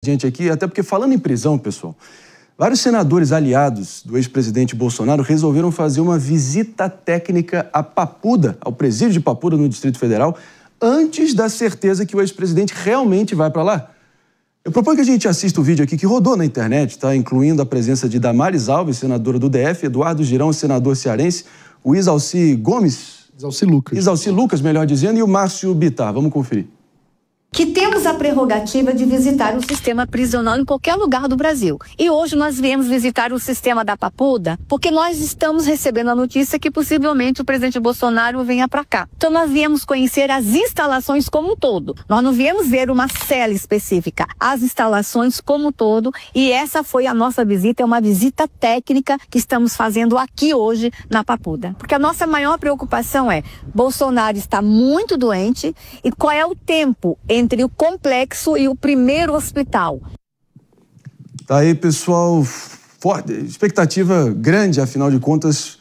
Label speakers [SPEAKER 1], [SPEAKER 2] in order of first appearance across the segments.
[SPEAKER 1] gente aqui, até porque falando em prisão, pessoal, vários senadores aliados do ex-presidente Bolsonaro resolveram fazer uma visita técnica a Papuda, ao presídio de Papuda, no Distrito Federal, antes da certeza que o ex-presidente realmente vai para lá. Eu proponho que a gente assista o vídeo aqui que rodou na internet, tá? Incluindo a presença de Damares Alves, senadora do DF, Eduardo Girão, senador cearense, o Isalci Gomes... Isalci Lucas, melhor dizendo, e o Márcio Bittar. Vamos conferir.
[SPEAKER 2] Que temos a prerrogativa de visitar o sistema prisional em qualquer lugar do Brasil. E hoje nós viemos visitar o sistema da Papuda porque nós estamos recebendo a notícia que possivelmente o presidente Bolsonaro venha para cá. Então nós viemos conhecer as instalações como um todo. Nós não viemos ver uma cela específica, as instalações como um todo, e essa foi a nossa visita, é uma visita técnica que estamos fazendo aqui hoje na Papuda. Porque a nossa maior preocupação é, Bolsonaro está muito doente e qual é o tempo entre o complexo e o primeiro hospital.
[SPEAKER 1] Tá aí, pessoal, expectativa grande, afinal de contas,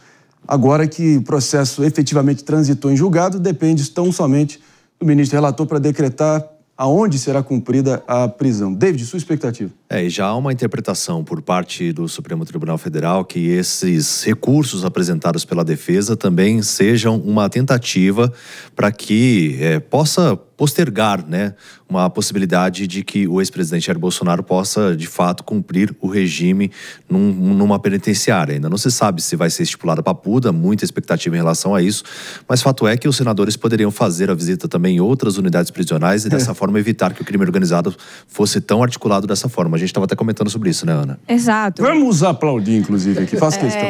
[SPEAKER 1] agora que o processo efetivamente transitou em julgado, depende tão somente do ministro relator para decretar aonde será cumprida a prisão. David, sua expectativa?
[SPEAKER 3] E já há uma interpretação por parte do Supremo Tribunal Federal que esses recursos apresentados pela defesa também sejam uma tentativa para que possa postergar, né, uma possibilidade de que o ex-presidente Jair Bolsonaro possa, de fato, cumprir o regime numa penitenciária. Ainda não se sabe se vai ser estipulada a Papuda, muita expectativa em relação a isso, mas fato é que os senadores poderiam fazer a visita também em outras unidades prisionais e dessa forma evitar que o crime organizado fosse tão articulado dessa forma. A gente estava até comentando sobre isso, né, Ana?
[SPEAKER 4] Exato.
[SPEAKER 1] Vamos aplaudir, inclusive, aqui. Faz questão.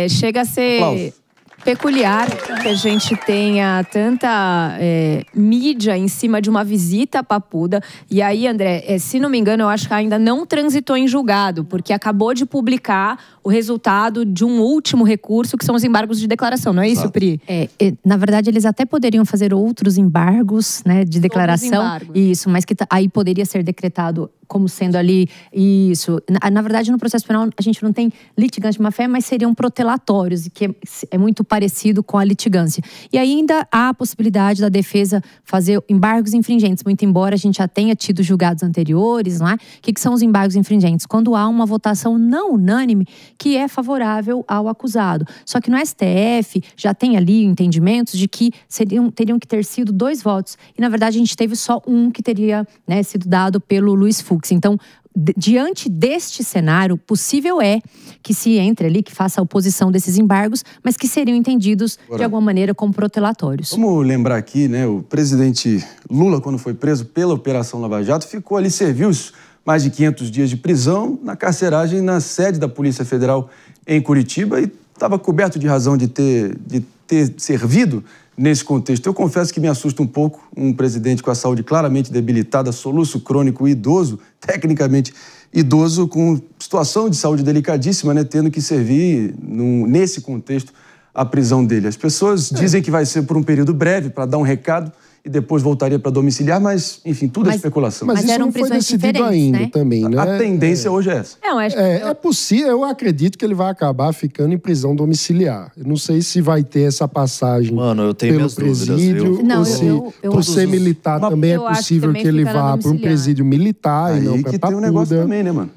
[SPEAKER 4] Chega a ser... Aplausos. Peculiar que a gente tenha tanta mídia em cima de uma visita a Papuda. E aí, André, se não me engano, eu acho que ainda não transitou em julgado, porque acabou de publicar o resultado de um último recurso, que são os embargos de declaração, não é isso, Pri?
[SPEAKER 5] Na verdade, eles até poderiam fazer outros embargos, né, de declaração. Isso, mas que aí poderia ser decretado como sendo ali isso. Na verdade, no processo penal, a gente não tem litigância de má-fé, mas seriam protelatórios, que é muito parecido com a litigância. E ainda há a possibilidade da defesa fazer embargos infringentes, muito embora a gente já tenha tido julgados anteriores, não é? O que são os embargos infringentes? Quando há uma votação não unânime que é favorável ao acusado. Só que no STF já tem ali entendimentos de que teriam que ter sido 2 votos. E, na verdade, a gente teve só um que teria, né, sido dado pelo Luiz Fux. Então, diante deste cenário, possível é que se entre ali, que faça a oposição desses embargos, mas que seriam entendidos de alguma maneira como protelatórios.
[SPEAKER 1] Vamos lembrar aqui, né, o presidente Lula, quando foi preso pela Operação Lava Jato, ficou ali, serviu os mais de 500 dias de prisão na carceragem na sede da Polícia Federal em Curitiba e estava coberto de razão de ter servido nesse contexto. Eu confesso que me assusta um pouco um presidente com a saúde claramente debilitada, soluço crônico idoso, tecnicamente idoso, com situação de saúde delicadíssima, né, tendo que servir nesse contexto a prisão dele. As pessoas dizem que vai ser por um período breve para dar um recado e depois voltaria para domiciliar, mas, enfim, tudo é especulação.
[SPEAKER 6] Mas isso não foi decidido ainda, né? Também, né?
[SPEAKER 1] A tendência hoje é essa.
[SPEAKER 6] É possível, eu acredito que ele vai acabar ficando em prisão domiciliar. Eu não sei se vai ter essa passagem
[SPEAKER 3] eu tenho
[SPEAKER 6] pelo presídio,
[SPEAKER 3] dúvidas,
[SPEAKER 6] ou se por ser militar também é possível que ele vá para um presídio militar e não para Papuda.
[SPEAKER 1] Tem um negócio também, né, mano?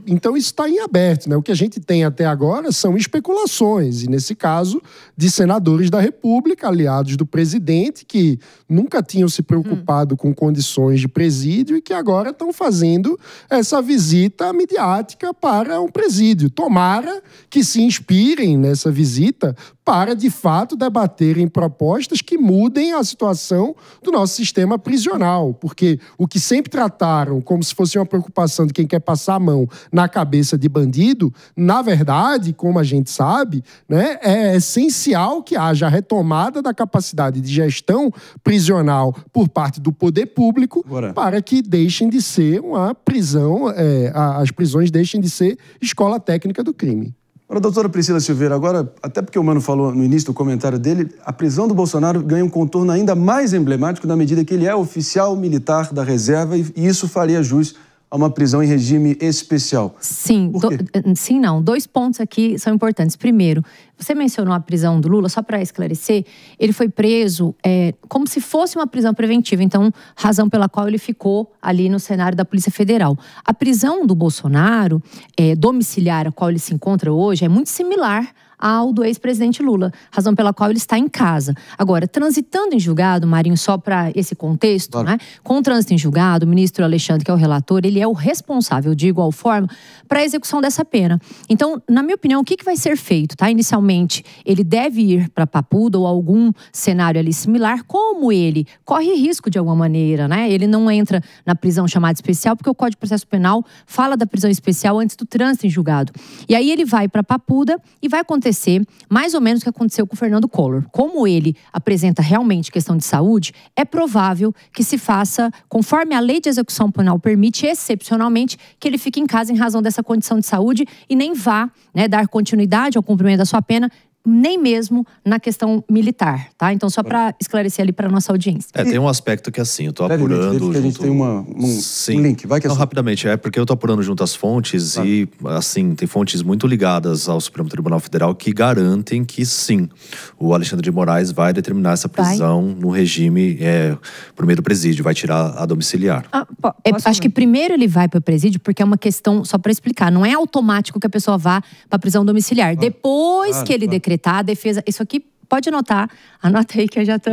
[SPEAKER 6] Então isso está em aberto, né? O que a gente tem até agora são especulações, e nesse caso de senadores da República, aliados do presidente, que nunca tinham se preocupado com condições de presídio e que agora estão fazendo essa visita midiática para um presídio. Tomara que se inspirem nessa visita para, de fato, debaterem propostas que mudem a situação do nosso sistema prisional. Porque o que sempre trataram como se fosse uma preocupação de quem quer passar a mão na cabeça de bandido, na verdade, como a gente sabe, né, é essencial que haja a retomada da capacidade de gestão prisional por parte do poder público para que deixem de ser uma prisão, as prisões deixem de ser escola técnica do crime.
[SPEAKER 1] Agora, doutora Priscila Silveira, agora, até porque o Mano falou no início do comentário dele, a prisão do Bolsonaro ganha um contorno ainda mais emblemático na medida que ele é oficial militar da reserva e isso faria jus a uma prisão em regime especial.
[SPEAKER 5] Sim, sim, não. 2 pontos aqui são importantes. Primeiro, você mencionou a prisão do Lula, só para esclarecer, ele foi preso como se fosse uma prisão preventiva, então, razão pela qual ele ficou ali no cenário da Polícia Federal. A prisão do Bolsonaro, domiciliar, a qual ele se encontra hoje, é muito similar ao do ex-presidente Lula, razão pela qual ele está em casa. Agora, transitando em julgado, Marinho, só para esse contexto, claro, né? Com o trânsito em julgado, o ministro Alexandre, que é o relator, ele é o responsável, de igual forma, para a execução dessa pena. Então, na minha opinião, o que vai ser feito? Tá? Inicialmente, ele deve ir para Papuda ou algum cenário ali similar, como ele corre risco de alguma maneira, né? Ele não entra na prisão chamada especial, porque o Código de Processo Penal fala da prisão especial antes do trânsito em julgado. E aí ele vai para Papuda e vai acontecer mais ou menos o que aconteceu com o Fernando Collor. Como ele apresenta realmente questão de saúde, é provável que se faça, conforme a lei de execução penal permite, excepcionalmente, que ele fique em casa em razão dessa condição de saúde e nem vá, né, dar continuidade ao cumprimento da sua pena, nem mesmo na questão militar, tá? Então, só para esclarecer ali para nossa audiência.
[SPEAKER 3] Tem um aspecto que assim, eu tô apurando...
[SPEAKER 1] Que a gente tem um link, vai que é.
[SPEAKER 3] Não, rapidamente, porque eu tô apurando junto as fontes e, assim, tem fontes muito ligadas ao Supremo Tribunal Federal que garantem que, sim, o Alexandre de Moraes vai determinar essa prisão no regime por meio do presídio, vai tirar a domiciliar.
[SPEAKER 5] Acho que primeiro ele vai para o presídio porque é uma questão, só para explicar, não é automático que a pessoa vá para prisão domiciliar. Depois que ele decretar a defesa, isso aqui pode anotar, anota aí que eu já tô...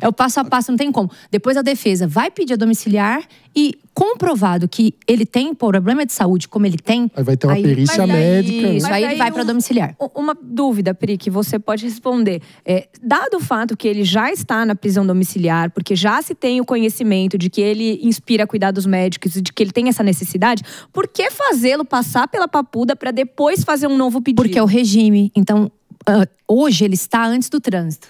[SPEAKER 5] É o passo a passo, não tem como. Depois a defesa vai pedir a domiciliar e comprovado que ele tem problema de saúde, como ele tem...
[SPEAKER 6] Aí vai ter uma perícia médica.
[SPEAKER 5] Isso, aí ele vai para domiciliar.
[SPEAKER 4] Uma dúvida, Pri, que você pode responder. Dado o fato que ele já está na prisão domiciliar, porque já se tem o conhecimento de que ele inspira cuidados médicos e de que ele tem essa necessidade, por que fazê-lo passar pela Papuda para depois fazer um novo pedido?
[SPEAKER 5] Porque é o regime. Então, hoje ele está antes do trânsito,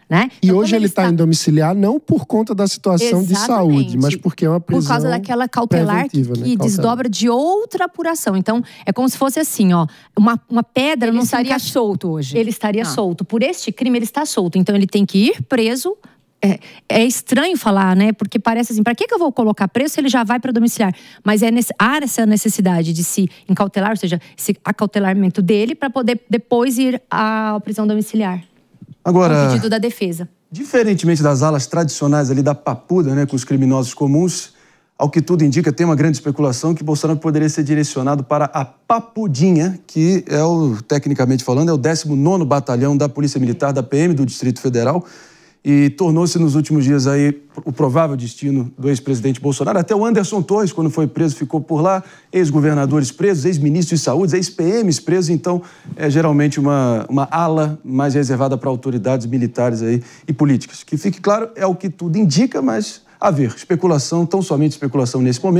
[SPEAKER 5] né?
[SPEAKER 6] E então, hoje ele está em domiciliar não por conta da situação de saúde, mas porque é uma prisão
[SPEAKER 5] por causa daquela cautelar que desdobra de outra apuração. Então, é como se fosse assim, ó, uma pedra...
[SPEAKER 4] Ele não estaria solto hoje.
[SPEAKER 5] Ele estaria solto. Por este crime, ele está solto. Então, ele tem que ir preso. É estranho falar, né? Porque parece assim, para que eu vou colocar preso se ele já vai para domiciliar? Mas há essa necessidade de se encautelar, ou seja, esse acautelamento dele para poder depois ir à prisão domiciliar.
[SPEAKER 1] Agora,
[SPEAKER 5] é um pedido da defesa.
[SPEAKER 1] Diferentemente das alas tradicionais ali da Papuda, né, com os criminosos comuns, ao que tudo indica, tem uma grande especulação que Bolsonaro poderia ser direcionado para a Papudinha, que tecnicamente falando, é o 19º Batalhão da Polícia Militar, da PM do Distrito Federal, e tornou-se nos últimos dias aí o provável destino do ex-presidente Bolsonaro. Até o Anderson Torres, quando foi preso, ficou por lá. Ex-governadores presos, ex-ministros de saúde, ex-PMs presos. Então, é geralmente uma ala mais reservada para autoridades militares aí e políticas. Que fique claro, é o que tudo indica, mas a ver, especulação, tão somente especulação nesse momento.